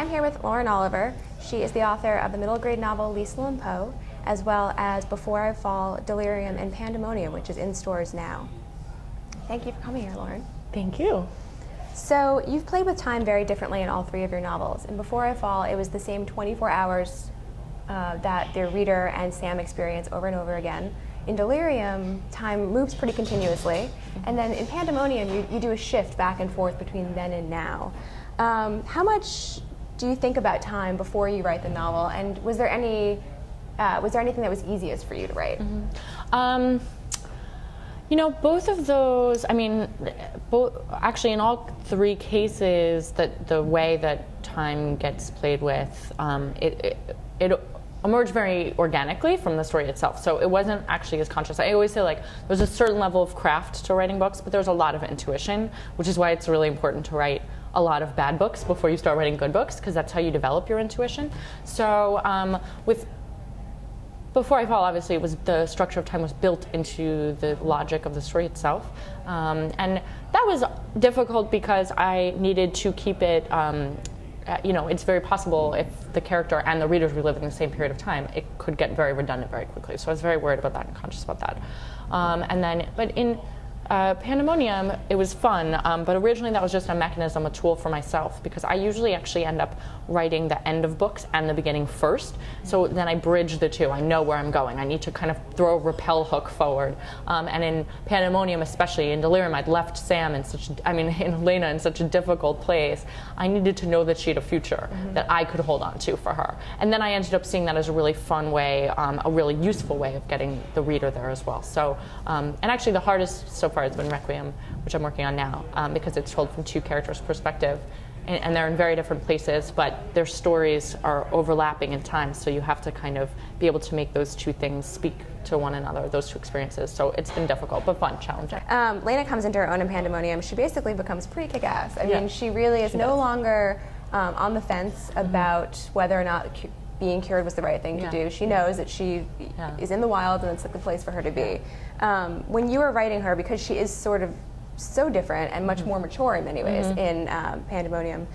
I'm here with Lauren Oliver. She is the author of the middle grade novel Liesl and Poe, as well as Before I Fall, Delirium, and Pandemonium, which is in stores now. Thank you for coming here, Lauren. Thank you. So you've played with time very differently in all three of your novels. In Before I Fall, it was the same 24 hours that the reader and Sam experience over and over again. In Delirium, time moves pretty continuously. And then in Pandemonium, you do a shift back and forth between then and now. How much do you think about time before you write the novel? And was there anything that was easiest for you to write? You know, both of those, I mean, actually in all three cases, the way that time gets played with, it emerged very organically from the story itself. So it wasn't actually as conscious. I always say, like, there's a certain level of craft to writing books, but there's a lot of intuition, which is why it's really important to write a lot of bad books before you start writing good books, because that's how you develop your intuition. So with Before I Fall, obviously, the structure of time was built into the logic of the story itself. And that was difficult because I needed to keep it, you know, it's very possible if the character and the readers relive in the same period of time, it could get very redundant very quickly. So I was very worried about that and conscious about that. But in Pandemonium, it was fun, but originally that was just a mechanism, a tool for myself, because I usually actually end up writing the end of books and the beginning first, so then I bridge the two. I know where I'm going. I need to kind of throw a rappel hook forward. And in Pandemonium, especially in Delirium, I'd left Sam in in Lena in such a difficult place. I needed to know that she had a future that I could hold on to for her. And then I ended up seeing that as a really fun way, a really useful way of getting the reader there as well. So, and actually the hardest so far has been Requiem, which I'm working on now, because it's told from two characters' perspective, and they're in very different places, but their stories are overlapping in time, so you have to kind of be able to make those two things speak to one another, those two experiences. So it's been difficult, but fun, challenging. Lena comes into her own in Pandemonium. She basically becomes pretty kick-ass. I mean, she really is no longer on the fence about whether or not being cured was the right thing to do. She knows that she is in the wild and it's like the place for her to be. When you were writing her, because she is sort of so different and much more mature in many ways in Pandemonium,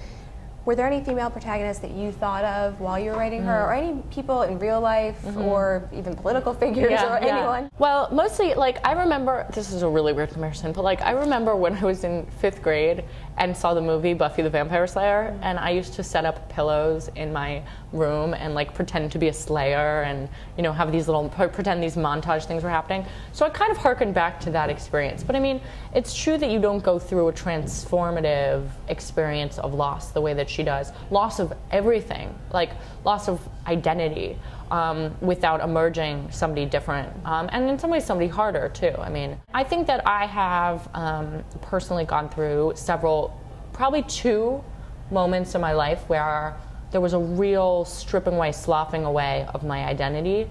were there any female protagonists that you thought of while you were writing her, or any people in real life, or even political figures, or anyone? Well, mostly, like, I remember, this is a really weird comparison, but like, I remember when I was in 5th grade and saw the movie Buffy the Vampire Slayer, and I used to set up pillows in my room and like pretend to be a slayer and, you know, have these little, pretend these montage things were happening. So I kind of harkened back to that experience. But I mean, it's true that you don't go through a transformative experience of loss the way that she does. Loss of everything, like loss of identity, without emerging somebody different, and in some ways somebody harder too. I mean, I think that I have personally gone through probably 2 moments in my life where there was a real stripping away, sloughing away of my identity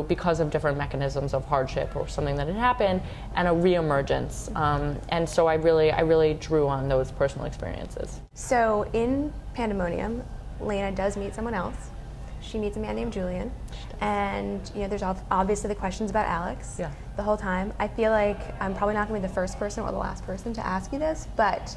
because of different mechanisms of hardship or something that had happened, and a reemergence. And so I really drew on those personal experiences. So in Pandemonium, Lena does meet someone else. She meets a man named Julian, and you know, there's obviously the questions about Alex the whole time. I feel like I'm probably not going to be the first person or the last person to ask you this, but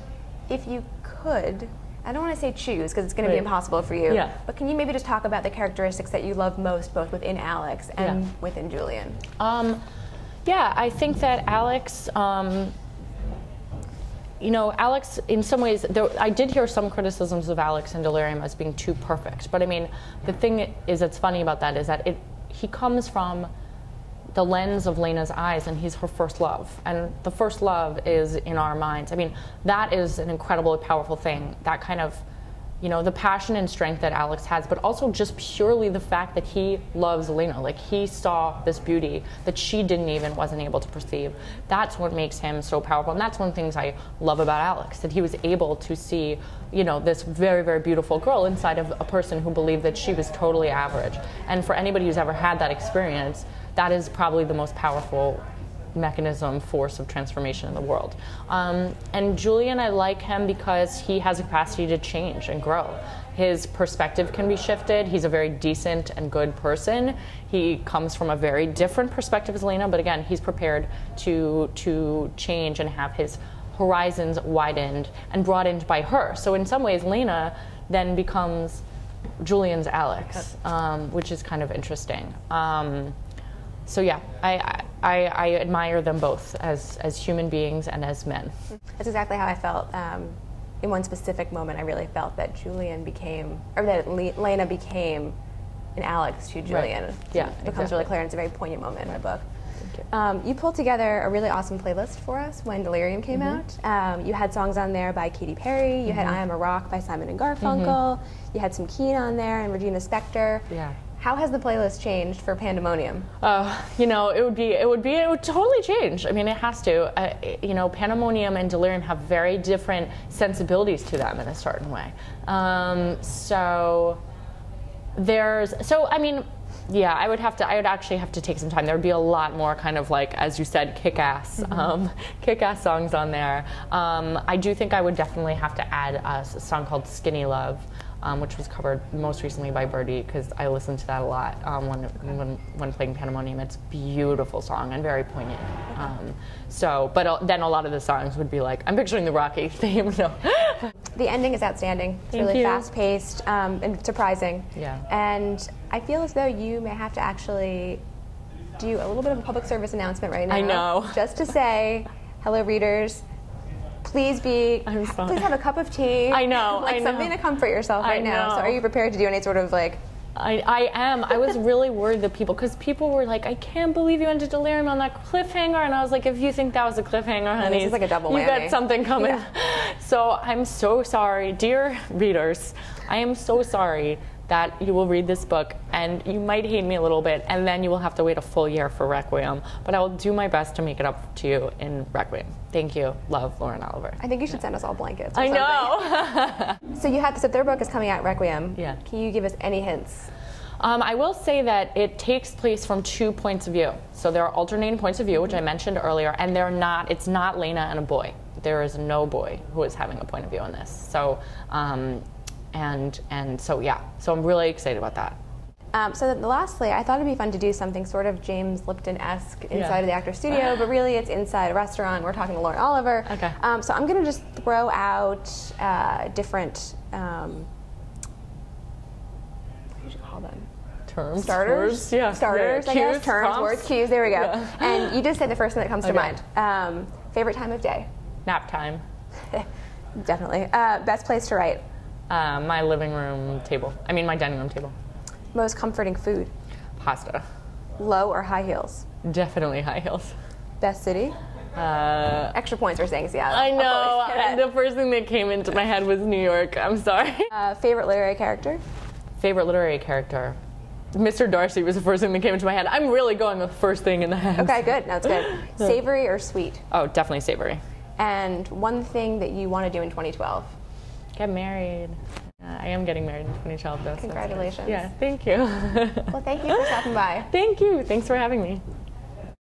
if you could, I don't want to say choose because it's going to be impossible for you, but can you maybe just talk about the characteristics that you love most, both within Alex and within Julian? Yeah, I think that Alex, you know, Alex, in some ways, I did hear some criticisms of Alex in Delirium as being too perfect. But I mean, the thing is that's funny about that is that he comes from the lens of Lena's eyes, and he's her first love. And the first love is in our minds. I mean, that is an incredibly powerful thing. That kind of, you know, the passion and strength that Alex has, but also just purely the fact that he loves Lena. Like, he saw this beauty that she wasn't able to perceive. That's what makes him so powerful. And that's one of the things I love about Alex, that he was able to see, you know, this very, very beautiful girl inside of a person who believed that she was totally average. And for anybody who's ever had that experience, that is probably the most powerful force of transformation in the world. And Julian, I like him because he has a capacity to change and grow. His perspective can be shifted. He's a very decent and good person. He comes from a very different perspective as Lena, but again, he's prepared to change and have his horizons widened and broadened by her. So in some ways, Lena then becomes Julian's Alex, which is kind of interesting. So yeah, I admire them both as human beings and as men. That's exactly how I felt. In one specific moment, I really felt that Julian became, or that Lena became an Alex to Julian. Right. Yeah, it becomes really clear, and it's a very poignant moment in my book. You pulled together a really awesome playlist for us when Delirium came out. You had songs on there by Katy Perry. You had I Am a Rock by Simon and Garfunkel. You had some Keane on there and Regina Spektor. Yeah. How has the playlist changed for Pandemonium? You know, it would totally change. I mean, it has to. You know, Pandemonium and Delirium have very different sensibilities to them in a certain way. I mean, yeah, I would actually have to take some time. There would be a lot more kind of like, as you said, kick-ass songs on there. I do think I would definitely have to add a song called Skinny Love, which was covered most recently by Birdie, because I listened to that a lot when playing Pandemonium. It's a beautiful song and very poignant. But then a lot of the songs would be like, I'm picturing the Rocky theme. No. The ending is outstanding. It's really fast-paced and surprising. Yeah. And I feel as though you may have to actually do a little bit of a public service announcement right now. I know. Just to say, hello, readers. Please have a cup of tea. I know. Like something to comfort yourself right now. So are you prepared to do any sort of like... I am. I was really worried that because people were like, I can't believe you ended Delirium on that cliffhanger. And I was like, if you think that was a cliffhanger, honey, this is like a double whammy. You got something coming. Yeah. So I'm so sorry, dear readers. I am so sorry that you will read this book and you might hate me a little bit, and then you will have to wait a full year for Requiem. But I will do my best to make it up to you in Requiem. Thank you. Love, Lauren Oliver. I think you should send us all blankets. I know. So their book is coming out, Requiem. Yeah. Can you give us any hints? I will say that it takes place from 2 points of view. So there are alternating points of view, which I mentioned earlier, and it's not Lena and a boy. There is no boy who is having a point of view in this. So, so I'm really excited about that. Lastly, I thought it'd be fun to do something sort of James Lipton-esque inside of the Actors Studio, but really it's inside a restaurant. We're talking to Lauren Oliver. Okay. So I'm going to just throw out different, what do you call them? Terms. Starters? Words, yeah. Starters, yeah. I guess. Cues, Terms, prompts. words, cues, there we go. Yeah. And you just said the first thing that comes to mind. Favorite time of day? Nap time. Definitely. Best place to write? My living room table. My dining room table. Most comforting food? Pasta. Low or high heels? Definitely high heels. Best city? Extra points for saying Seattle. I know. And the first thing that came into my head was New York. I'm sorry. Favorite literary character? Favorite literary character? Mr. Darcy was the first thing that came into my head. I'm really going with the first thing in the head. Okay, good. That's good. Savory or sweet? Oh, definitely savory. And one thing that you want to do in 2012? Get married. I am getting married in 2012, though. Congratulations. Yeah, thank you. Well, thank you for stopping by. Thank you. Thanks for having me.